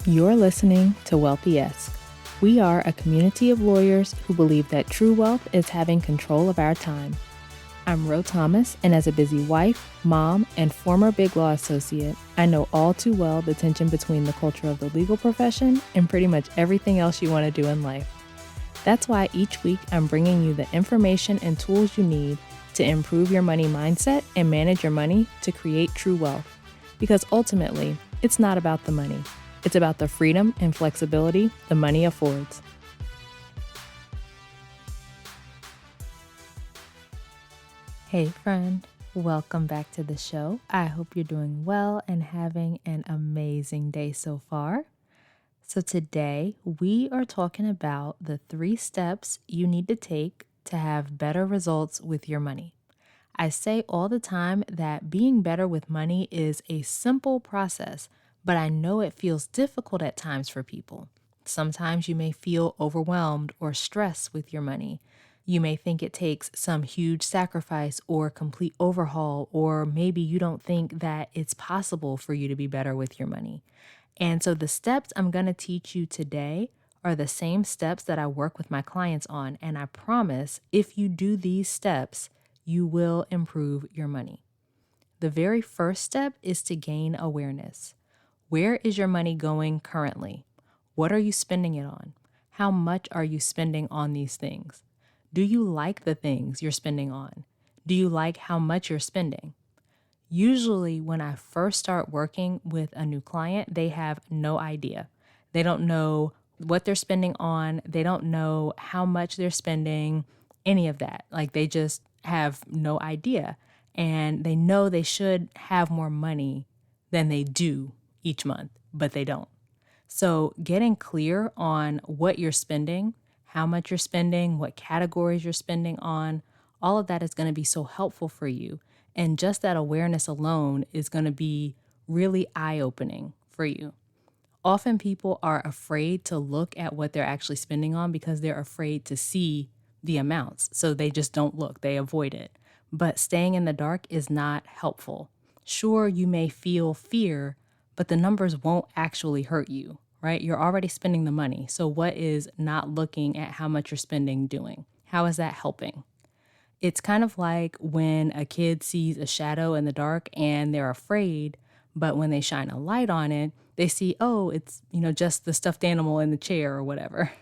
You're listening to Wealthy-esque. We are a community of lawyers who believe that true wealth is having control of our time. I'm Ro Thomas, and as a busy wife, mom, and former Big Law associate, I know all too well the tension between the culture of the legal profession and pretty much everything else you want to do in life. That's why each week I'm bringing you the information and tools you need to improve your money mindset and manage your money to create true wealth. Because ultimately, it's not about the money. It's about the freedom and flexibility the money affords. Hey friend, welcome back to the show. I hope you're doing well and having an amazing day so far. So today we are talking about the 3 steps you need to take to have better results with your money. I say all the time that being better with money is a simple process, but I know it feels difficult at times for people. Sometimes you may feel overwhelmed or stressed with your money. You may think it takes some huge sacrifice or complete overhaul, or maybe you don't think that it's possible for you to be better with your money. And so the steps I'm going to teach you today are the same steps that I work with my clients on. And I promise if you do these steps, you will improve your money. The very first step is to gain awareness. Where is your money going currently? What are you spending it on? How much are you spending on these things? Do you like the things you're spending on? Do you like how much you're spending? Usually, when I first start working with a new client, they have no idea. They don't know what they're spending on. They don't know how much they're spending, any of that. Like they just have no idea. And they know they should have more money than they do each month, but they don't. So getting clear on what you're spending, how much you're spending, what categories you're spending on, all of that is going to be so helpful for you. And just that awareness alone is going to be really eye-opening for you. Often people are afraid to look at what they're actually spending on because they're afraid to see the amounts. So they just don't look, they avoid it. But staying in the dark is not helpful. Sure, you may feel fear, but the numbers won't actually hurt you, right? You're already spending the money. So what is not looking at how much you're spending doing? How is that helping? It's kind of like when a kid sees a shadow in the dark and they're afraid, but when they shine a light on it, they see, oh, it's, just the stuffed animal in the chair or whatever.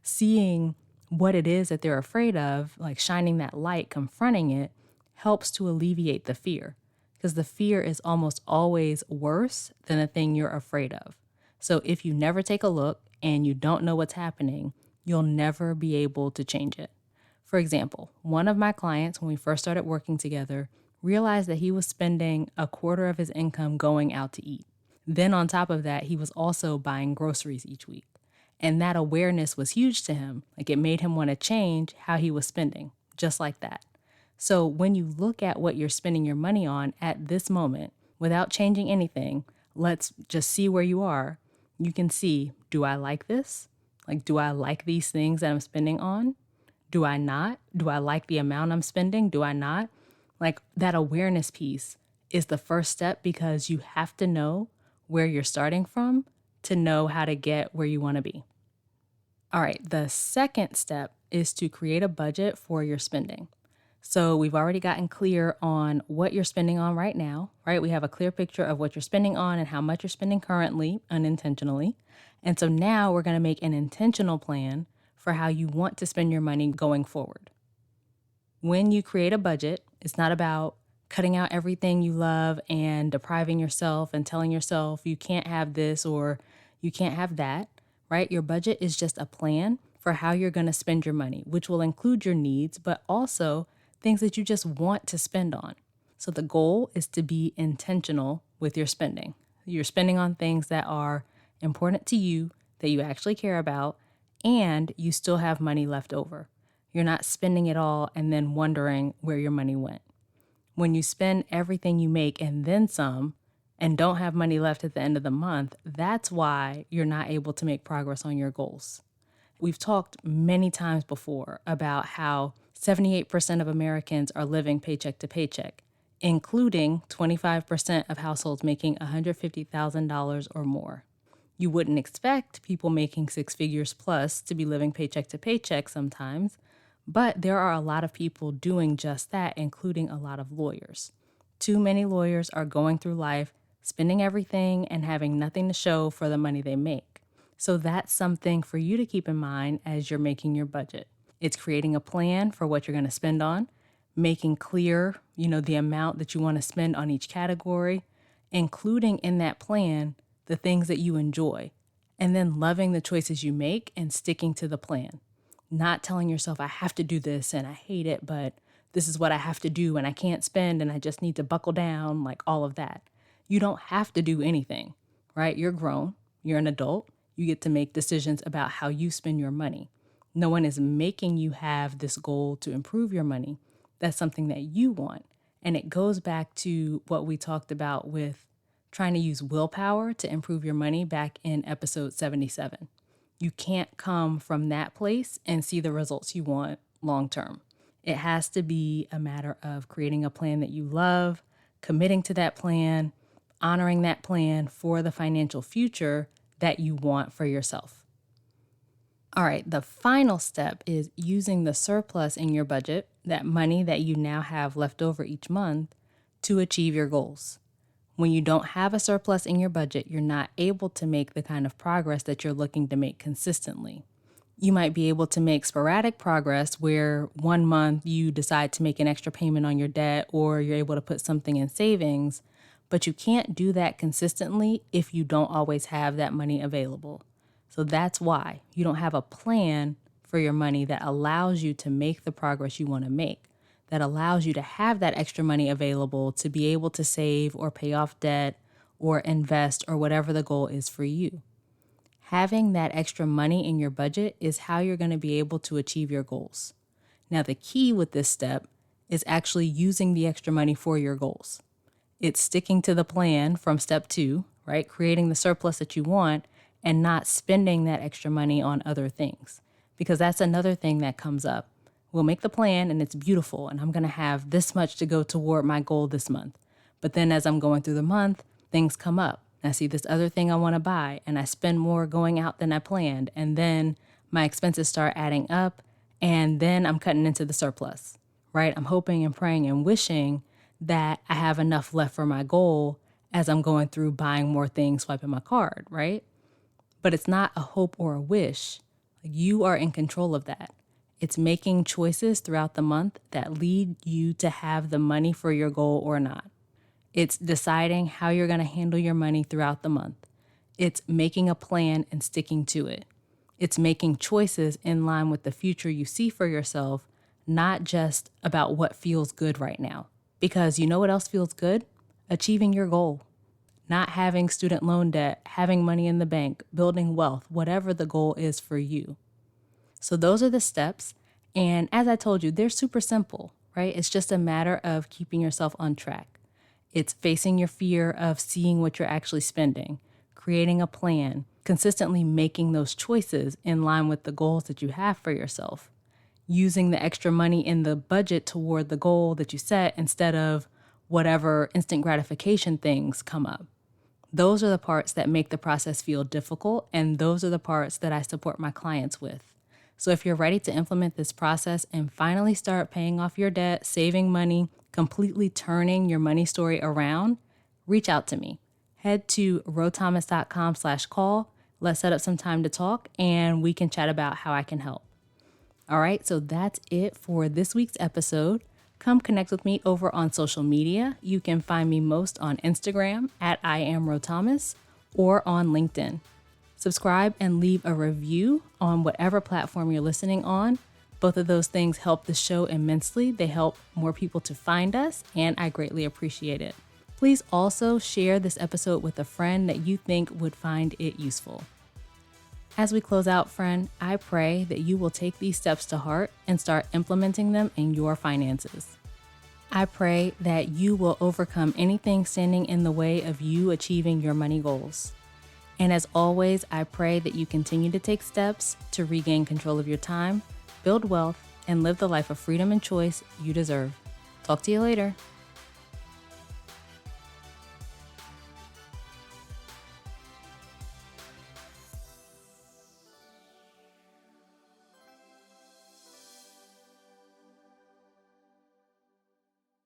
Seeing what it is that they're afraid of, like shining that light, confronting it, helps to alleviate the fear because the fear is almost always worse than the thing you're afraid of. So if you never take a look and you don't know what's happening, you'll never be able to change it. For example, one of my clients, when we first started working together, realized that he was spending a quarter of his income going out to eat. Then on top of that, he was also buying groceries each week. And that awareness was huge to him. Like it made him want to change how he was spending, just like that. So when you look at what you're spending your money on at this moment, without changing anything, let's just see where you are. You can see, do I like this? Like, do I like these things that I'm spending on? Do I not? Do I like the amount I'm spending? Do I not? Like that awareness piece is the first step because you have to know where you're starting from to know how to get where you want to be. All right, the second step is to create a budget for your spending. So we've already gotten clear on what you're spending on right now, right? We have a clear picture of what you're spending on and how much you're spending currently, unintentionally. And so now we're going to make an intentional plan for how you want to spend your money going forward. When you create a budget, it's not about cutting out everything you love and depriving yourself and telling yourself you can't have this or you can't have that, right? Your budget is just a plan for how you're going to spend your money, which will include your needs, but also things that you just want to spend on. So the goal is to be intentional with your spending. You're spending on things that are important to you, that you actually care about, and you still have money left over. You're not spending it all and then wondering where your money went. When you spend everything you make and then some and don't have money left at the end of the month, that's why you're not able to make progress on your goals. We've talked many times before about how 78% of Americans are living paycheck to paycheck, including 25% of households making $150,000 or more. You wouldn't expect people making six figures plus to be living paycheck to paycheck sometimes, but there are a lot of people doing just that, including a lot of lawyers. Too many lawyers are going through life, spending everything and having nothing to show for the money they make. So that's something for you to keep in mind as you're making your budget. It's creating a plan for what you're going to spend on, making clear, the amount that you want to spend on each category, including in that plan the things that you enjoy, and then loving the choices you make and sticking to the plan. Not telling yourself, I have to do this and I hate it, but this is what I have to do and I can't spend and I just need to buckle down, like all of that. You don't have to do anything, right? You're grown, you're an adult, you get to make decisions about how you spend your money. No one is making you have this goal to improve your money. That's something that you want. And it goes back to what we talked about with trying to use willpower to improve your money back in episode 77. You can't come from that place and see the results you want long term. It has to be a matter of creating a plan that you love, committing to that plan, honoring that plan for the financial future that you want for yourself. All right, the final step is using the surplus in your budget, that money that you now have left over each month, to achieve your goals. When you don't have a surplus in your budget, you're not able to make the kind of progress that you're looking to make consistently. You might be able to make sporadic progress where one month you decide to make an extra payment on your debt or you're able to put something in savings, but you can't do that consistently if you don't always have that money available. So that's why you don't have a plan for your money that allows you to make the progress you want to make, that allows you to have that extra money available to be able to save or pay off debt or invest or whatever the goal is for you. Having that extra money in your budget is how you're going to be able to achieve your goals. Now, the key with this step is actually using the extra money for your goals. It's sticking to the plan from step 2, right? Creating the surplus that you want and not spending that extra money on other things, because that's another thing that comes up. We'll make the plan and it's beautiful and I'm going to have this much to go toward my goal this month. But then as I'm going through the month, things come up. I see this other thing I want to buy and I spend more going out than I planned. And then my expenses start adding up and then I'm cutting into the surplus, right? I'm hoping and praying and wishing that I have enough left for my goal as I'm going through buying more things, swiping my card, right? But it's not a hope or a wish. You are in control of that. It's making choices throughout the month that lead you to have the money for your goal or not. It's deciding how you're going to handle your money throughout the month. It's making a plan and sticking to it. It's making choices in line with the future you see for yourself, not just about what feels good right now. Because you know what else feels good? Achieving your goal. Not having student loan debt, having money in the bank, building wealth, whatever the goal is for you. So those are the steps. And as I told you, they're super simple, right? It's just a matter of keeping yourself on track. It's facing your fear of seeing what you're actually spending, creating a plan, consistently making those choices in line with the goals that you have for yourself, using the extra money in the budget toward the goal that you set instead of whatever instant gratification things come up. Those are the parts that make the process feel difficult, and those are the parts that I support my clients with. So if you're ready to implement this process and finally start paying off your debt, saving money, completely turning your money story around, reach out to me. Head to rothomas.com/call. Let's set up some time to talk and we can chat about how I can help. All right, so that's it for this week's episode. Come connect with me over on social media. You can find me most on Instagram at @IamRoThomas or on LinkedIn. Subscribe and leave a review on whatever platform you're listening on. Both of those things help the show immensely. They help more people to find us, and I greatly appreciate it. Please also share this episode with a friend that you think would find it useful. As we close out, friend, I pray that you will take these steps to heart and start implementing them in your finances. I pray that you will overcome anything standing in the way of you achieving your money goals. And as always, I pray that you continue to take steps to regain control of your time, build wealth, and live the life of freedom and choice you deserve. Talk to you later.